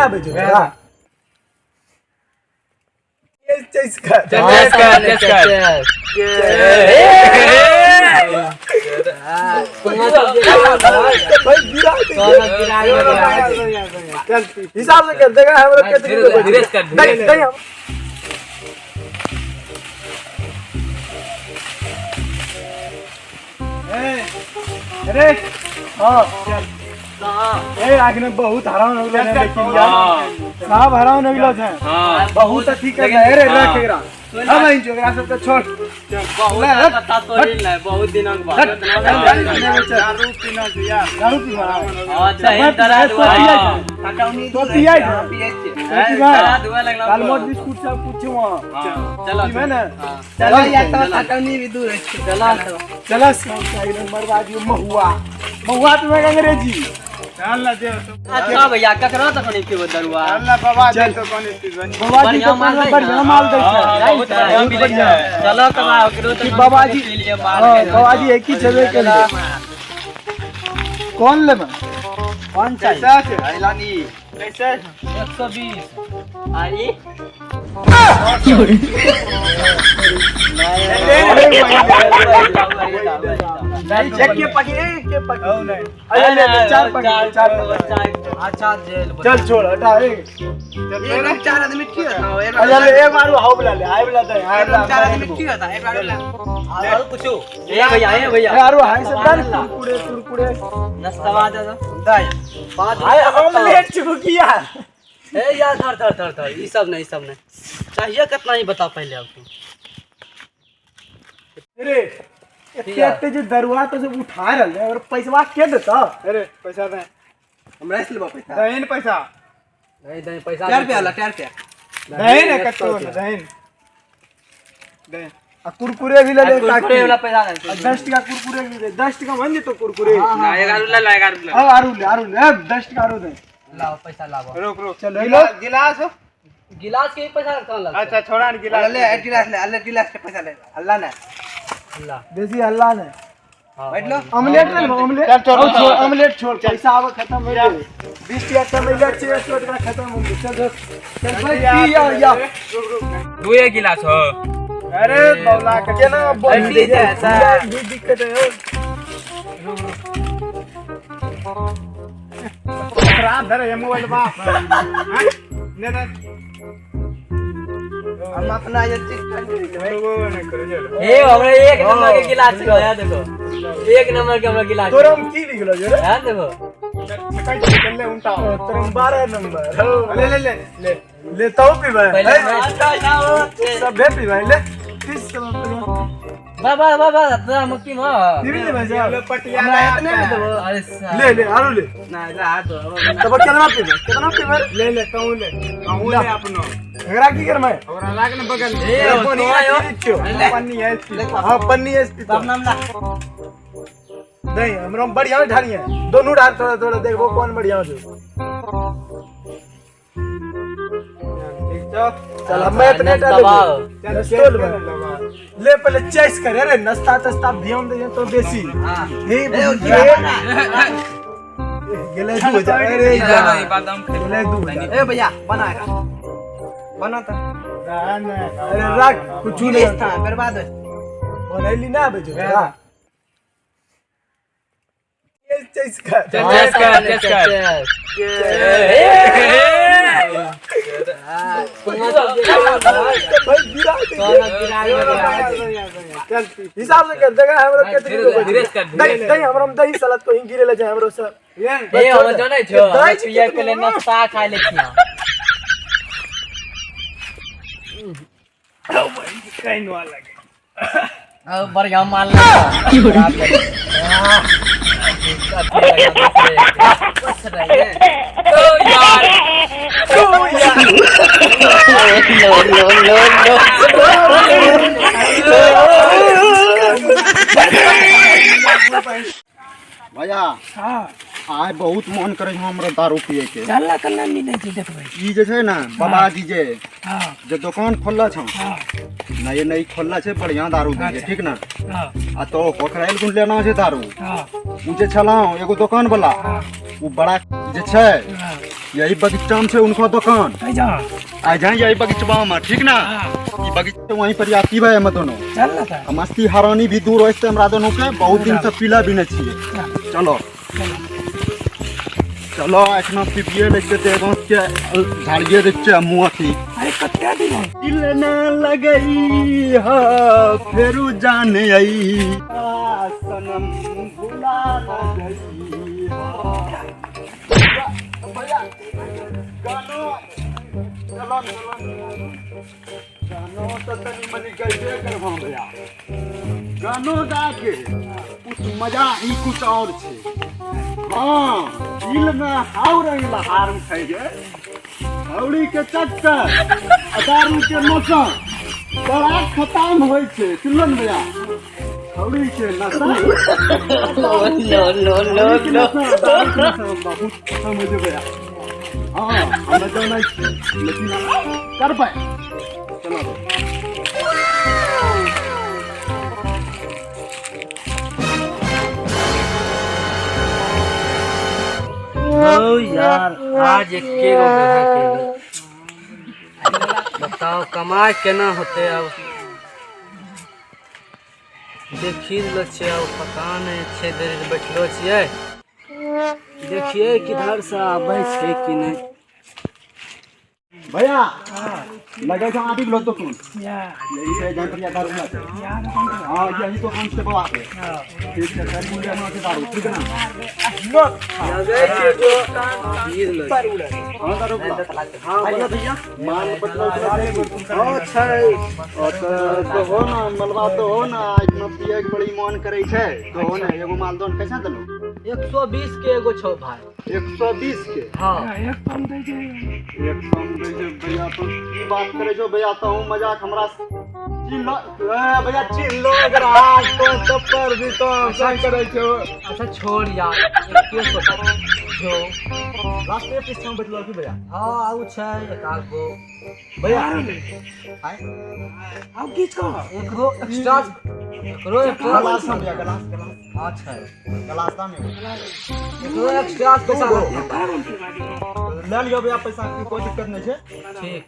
ना बेचो चेस कर हिसाब से कर देगा हम लोग कितने अरे हाँ ए आखिर बहुत हराम हो गया लेकिन यार साहब हराम हो गया है बहुत ठीक है अरे रखेगा अब इन जोगरा सब तो छोड़ बहुत दिनों के बाद दारू पीना दिया दारू पीना हां सही तरह तो पिया काल मोट बिस्कुट सब कुछ वहां चलो मैंने चलो यार तो थकानी भी दूर है चलो साइड मरवादी महुआ तुम्हें अंग्रेजी चल ना दे अच्छा भैया ककरा तक नहीं के दरुआ अल्लाह बाबा दे तो कोनी बढ़िया माल दे चलो कमाओ करो तो बाबाजी एक ही जगह के लिए कौन ले कौन चाहिए आइलानी कैसे 120 आई चेक के पकड़े के पकड़ो नहीं अरे ले चार अच्छा जेल चल छोड़ हटा रे एक चार आदमी की होता है अरे एक बार हाउ बुला ले हाय बुला दे हाय बुला चार आदमी की होता है एक बार और पूछो ए भैया यार वो हाय सब डाल कुरकुरे नाश्ता दे दाई बात हाय ऑमलेट चुकिया ए यार थर ई सब नहीं चाहिए कितना ही बता पहले आपको अरे इतने जो दरुआ तो सब उठा रहले और पैसा के देता अरे पैसा दे हमरा से लेबा पैसा देन पैसा नहीं पैसा 4 रुपया ला 4 रुपया देन कतो देन दे आ कुरकुरे भी ले ले कुरकुरे वाला पैसा दे 10 टका कुरकुरे भी दे 10 टका मान दे तो कुरकुरे ना 11 ला 11 ला हां आरू ले 10 टका आरू दे लाओ पैसा लाओ रुक चल लो गिलास के पैसा कहां लगा अच्छा छोड़ा गिलास ले गिलास के पैसा ले अल्लाह ने अल्लाह देसी अल्लाह ने बैठ लो ऑमलेट ले ऑमलेट छोड़ ऑमलेट छोड़ पैसा अब खत्म हो गया 20 टका का मिल गया 6 टका खत्म हो गया चल भाई या दो एक गिलास हो अरे बौला के ना बोल दे ऐसा ये दिक्कत है खराब धर ये मोबाइल बा ने हम अपना ये चीज वो नहीं करो चलो ए हमरा एक नंबर के गिलास है यार देखो एक नंबर के हमरा गिलास तोरम की लिख लो जरा यार देखो सकाई चल ले उल्टा तोरम 12 नंबर ले तो पी भाई सब पी भाई ले किस बाबा तेरा मुक्ति में पी ले भाई ले पटियाला इतने में दो अरे ले आलू ले ना जा तो तब कितना पी ले कहूं ले अपनो घरा की कर मैं और लाग ने बगल पन्नी है हां पन्नी है तब नाम ला नहीं हमरा बढ़िया ढाली है दोनों ढाल थोड़ा देखो कौन बढ़िया हो चल मैं इतने चल ले पहले चॉइस कर अरे नाश्ता तस्ता ध्यान दे तो देसी हे गेले 2000 अरे बादाम गेले 2000 ए भैया बनाएगा बनाता अरे रख कुछ नहीं था बर्बाद है बनैली ना बेचो चॉइस कर हिसाब से कर देगा हम लोग कितने दही हम दही सलाद को ही गिरे ले जाए हम लोग सब ये हम जाने छो ये के लिए नाश्ता खा ले छिया ओ भाई कहीं न लगे अब बढ़िया माल ना भैया आय बहुत मन करे हमरा दारू पिए के चलला कन्ना मिले छै देखबै ई जे छै ना बाबाजी जे जे दुकान खोलला छ ना ये नई खोलला छै बढ़िया दारू दे छै ठीक ना आ तो पकड़ाइल गुण लेना छै दारू उ जे छलाऊ एगो दुकान वाला उ बड़ा जे छै यही बगीचा में से उनको दुकान आ जाए यही बगीचा में, ठीक ना? ये बगीचा वहीं पर आती है हम दोनों। मस्ती हरानी भी दूर होते हमरा दोनों के, बहुत दिन से पीला भी नहीं छिए। चलो चलो एखना पिपिए लेके देगो के झाड़िए देखे मुँह थी दिल न लगई हा फेरू जान आई सनम भुला न गई हा। गानो चलो गानो तो तनी मनी गईबे करबो भैया। गानो गा के कुछ मजा ही कुछ और छे। हाँ दिल में हाउ रही लहार उठे गे, हौली के चक्कर दारू के मौसम बड़ा खत्म होय छे। सुनलन भैया, हौली के नशा बहुत समझ भैया। हाँ हमें जाना लेकिन कर पाए। चलो ओ यार आज एक के गो बेहा के बताओ कमाई केना होते। अब देखी लो छे, अब पता नहीं छे देर बैठलो छिए, देखिए किधर से आबै छे कि नहीं। भैया लगे जो आदि लो तो सुन यही से जनप्रिया दारू ना। हां यही तो हम से बात है। ठीक है सर मुझे ना से दारू, ठीक है ना? लगे छे जो गिर लो हां दारू। हां भैया भैया मान बदलो अच्छा तो हो ना मलवा तो हो ना। इतना पिए के बड़ी मन करे छे तो हो ना। एगो माल दोन कैसा दलो? 120 के एगो छौ भाई। 120 के? हां एक कम दे जे। एक कम दे जे भैया। तो की बात करे जो भैया, तो हूं मजाक हमरा चिल्लो भैया चिल्लो अगर आज तो पर भी तो सब करे छो। अच्छा छोड़ यार, के सोचा जो रास्ते पे हम बदलो की भैया। हां आउ छै एक आध गो भैया हाय अब किछ का एकरो एक्स्ट्रा एकरो गलास हम भैया गलास हां छै गलास दाम एकरो एक्स्ट्रा पैसा ले लियो भैया। पैसा की कोई दिक्कत नहीं छे। ठीक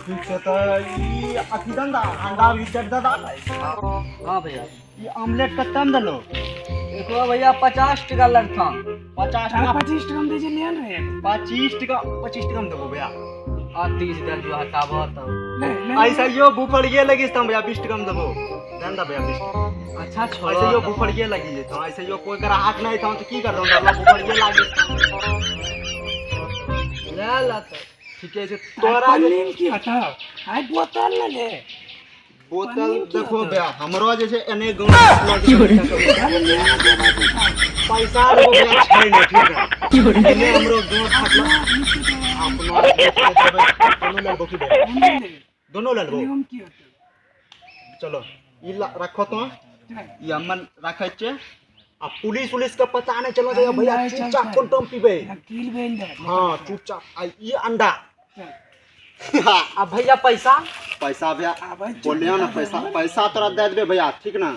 ठीक छे। तो ई अथी दंदा अंडा भी चट ददा। हां भैया ई ऑमलेट कतम दलो? एकरो भैया 50 टका लगता। 50 टका 25 टका दे जे ले रहे 25 टका में देबो भैया। आ 30 दे जो हटाबो तो ले ऐसा यो भूखड़िए लगी तुम भैया 20 टका में देबो। दंदा भैया 20 टका। अच्छा छोड़ ऐसे यो भूखड़िए लगी तो ऐसे यो कोई ग्राहक नहीं था तो की कर रहा हूं भूखड़िए लागी। ले ला तो ठीक है तोरा नीम की हटा आई बोतल ले ले। बोतल देखो भैया हमरो जे छे एने गांव पैसा देबो भैया छै नहीं, ठीक है? एने हमरो गांव फाटला अपनो दोनों ले बोकी दोनों ले लो। हम की हटा चलो ई रखो तो ई हमन रखे छे। आ पुलिस का पता नहीं चलो जाए भैया। चुपचाप कोंटम पीबे। कील बेन दे। हां चुपचाप आ ई अंडा। अब भैया पैसा भैया बोलियो ना पैसा तोरा दे देबे भैया, ठीक ना?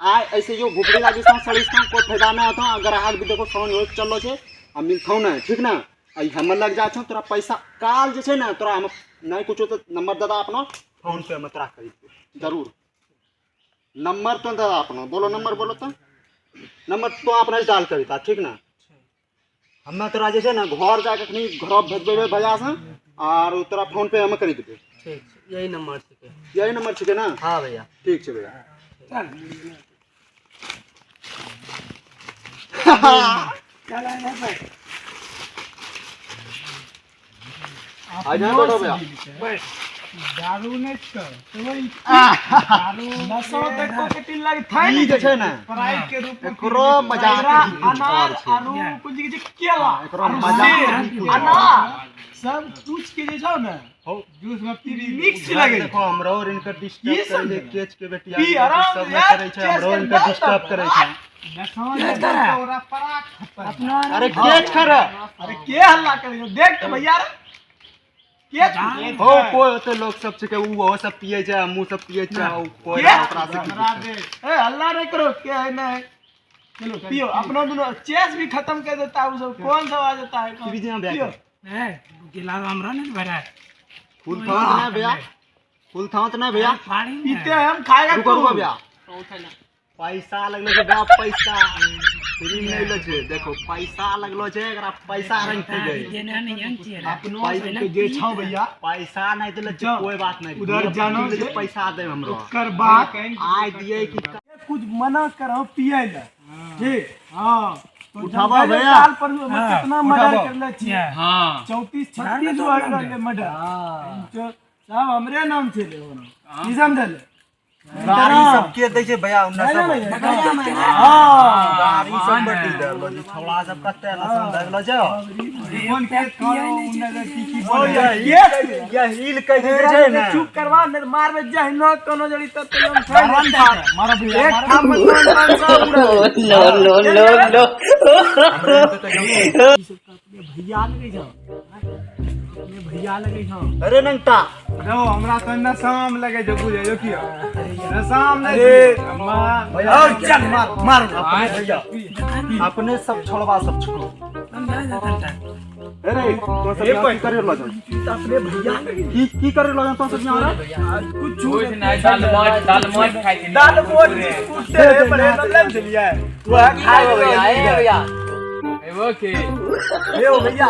आ ऐसे यो भूखड़ी लागी सा सड़ी सा कोई फायदा ना होता। अगर आग भी देखो फोन हो चलो छे आ मिलथौ ना, ठीक ना? आई हम लग जा छौ तोरा पैसा काल जे छे ना तोरा हम नहीं कुछो तो नंबर ददा अपना फोन पे में तोरा करी जरूर। नंबर तो ददा अपना बोलो, नंबर बोलो तो नंबर तो अपना डाल करी था, ठीक ना? हमें तोरा जे छे ना घर जाके कहीं घर भेजबे भैया से और तोरा फोन पे हम करी देबे। ठीक यही नंबर छे। यही नंबर छे ना? हां भैया ठीक छे भैया। चल आ जा भाई आ जा बैठो भैया। बस दारू नहीं कर तो वही दारू नशा देखो कितनी लग थाई जे छे ना प्राइस के रूप में एकरो मजाक अनार आलू कुछ के केला एकरो मजाक अनार सब कुछ के जे छौ ना हो जूस में पीरी मिक्स लगे। देखो हमरो इनकर डिस्टर्ब ये सब करे केच के बेटिया पी आराम सब में यार, करे छे। हमरो इनकर डिस्टर्ब करे छे। नशा ओरा पराक अपना अरे केच कर। अरे के हल्ला करे देख तो भैया के हो कोई तो लोग सब छे के वो सब पिए छे हमहु सब पिए छे कोई ओकरा से ए हल्ला नहीं करो के है ना। चलो पियो अपना दोनों चेस भी खत्म कर देता है। वो सब कौन सा आ जाता है पी जी हम बैठ गिलास हमरा नहीं भरा फुल थांत ना भैया, फुल थांत ना भैया, पीते हैं हम, खाएगा रुको रुको तू। भैया, पैसा लगलो छे भैया, पैसा फ्री नहीं लगलो छे, देखो पैसा लगलो छे, एकरा पैसा रंग पे गई अपनो के जे छौ भैया, पैसा नहीं देले छे कोई बात नहीं, उधर जानो छे छे। पैसा दे हमरो कर बात आय दिए कि कुछ मना करो पिए ला ठीक। हाँ तो उठाबो जनता भैया। साल पर कितना मर्डर कर ले छिए, हाँ 34-36 हुआ कर मर्डर जो सब हमरे नाम से ले होना की समझले गाड़ी सब के दे छे भैया, उन्ना सब हां गाड़ी सब बटी देलो जी, छौड़ा सब कते ना समझलो छे फोन के करो उन्ना की की ओ बोल ये हिल कह दे छे ना, चुप करवा नहीं मार में जाए न कोनो जड़ी तब तो हम छोड़ मारा भैया, एक काम मत सब भैया लगे जाओ, अपने भैया लगे जाओ। अरे नंगटा रो हमरा तो न शाम लगे जो बुझे जो किया न शाम लगे भैया और चल मार मार भैया, अपने सब छोड़वा सब छोड़ो, अरे तो सब की करे लो अपने भैया लगे की करे लो तो सब यहां कुछ कुछ नहीं दाल मोट खाई थी दाल मोट कुत्ते बड़े मतलब चलिए वो खाए भैया वो के ये ओ भैया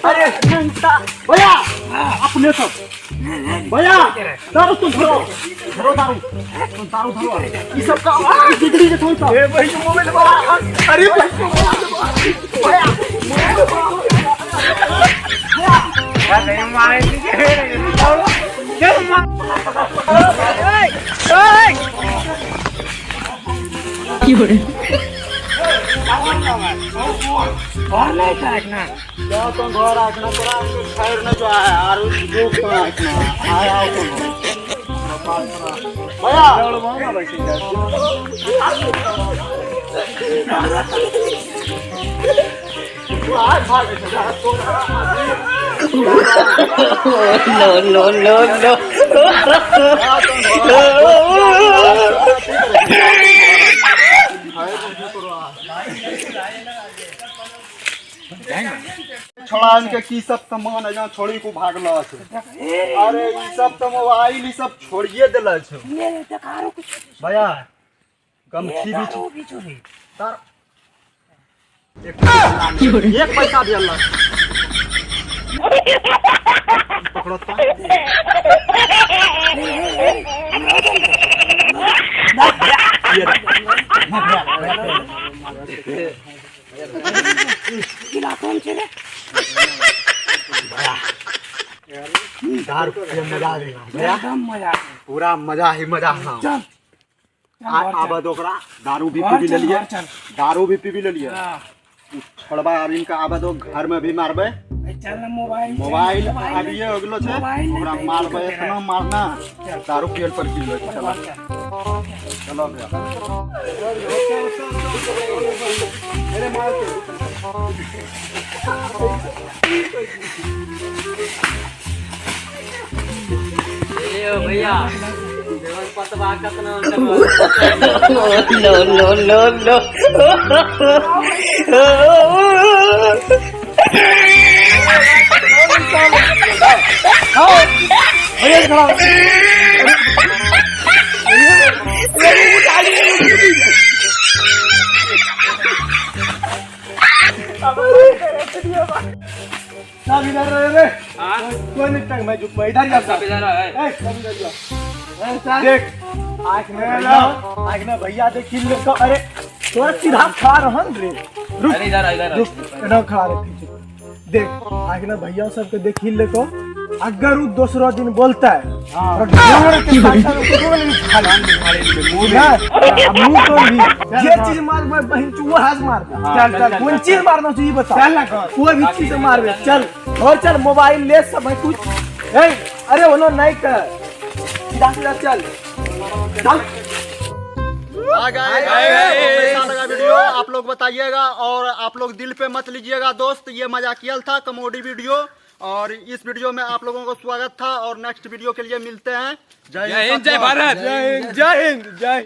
अरे नंगटा भैया, अपने सब भैया दारू तुम धरो धरो दारू तुम दारू धरो, ये सब का बिगड़ी के थोड़ा ए भाई मोबाइल वाला अरे भैया अरे मारे और नहीं देखना जा तो घर आखना पड़ा, खैर न जो है और दुख तो आखना आया हो भैया मांगा वैसे आज भाग जा तो छोड़ा इनके की सब सामान है जहाँ छोड़ी को भागल छे, अरे ई सब तो मोबाइल ई सब छोड़िए दिल छे भैया, गमछी भी छे तार एक पैसा भी अल्लाह पकड़ो तो दारू पे मजा आ भैया, पूरा मजा ही मजा। हाँ आबद ओकरा दारू भी पी ले लिए, दारू भी पी ले लिए, छोड़बा अब इनका आबद घर में भी मारबे, मोबाइल अभी हो गलो छे, ओकरा मारबे, इतना मारना दारू पियल पर किलो। चलो चलो भैया, अरे मार भैया पतवा कतना मैं जो इधर जाता देख आँख में भैया देख अरे थोड़ा सीधा खा रहन रे, रुक ना खा रहे देख आँख में भैया सबके देख ले को, अगर वो दूसरा दिन बोलता है और मुंह तो भी ये चीज मार मैं बहन चुआ हाथ मार चल चल कौन चीज मारना चाहिए बता, चल ना कोई भी चीज मार बे चल और चल मोबाइल ले सब कुछ अरे वो नहीं कर सीधा सीधा चल चल। कैसा लगा वीडियो आप लोग बताइएगा, और आप लोग दिल पे मत लीजिएगा दोस्त, ये मजाकियल था कॉमेडी वीडियो, और इस वीडियो में आप लोगों को स्वागत था और नेक्स्ट वीडियो के लिए मिलते हैं। जय हिंद, जय भारत, जय हिंद, जय हिंद, जय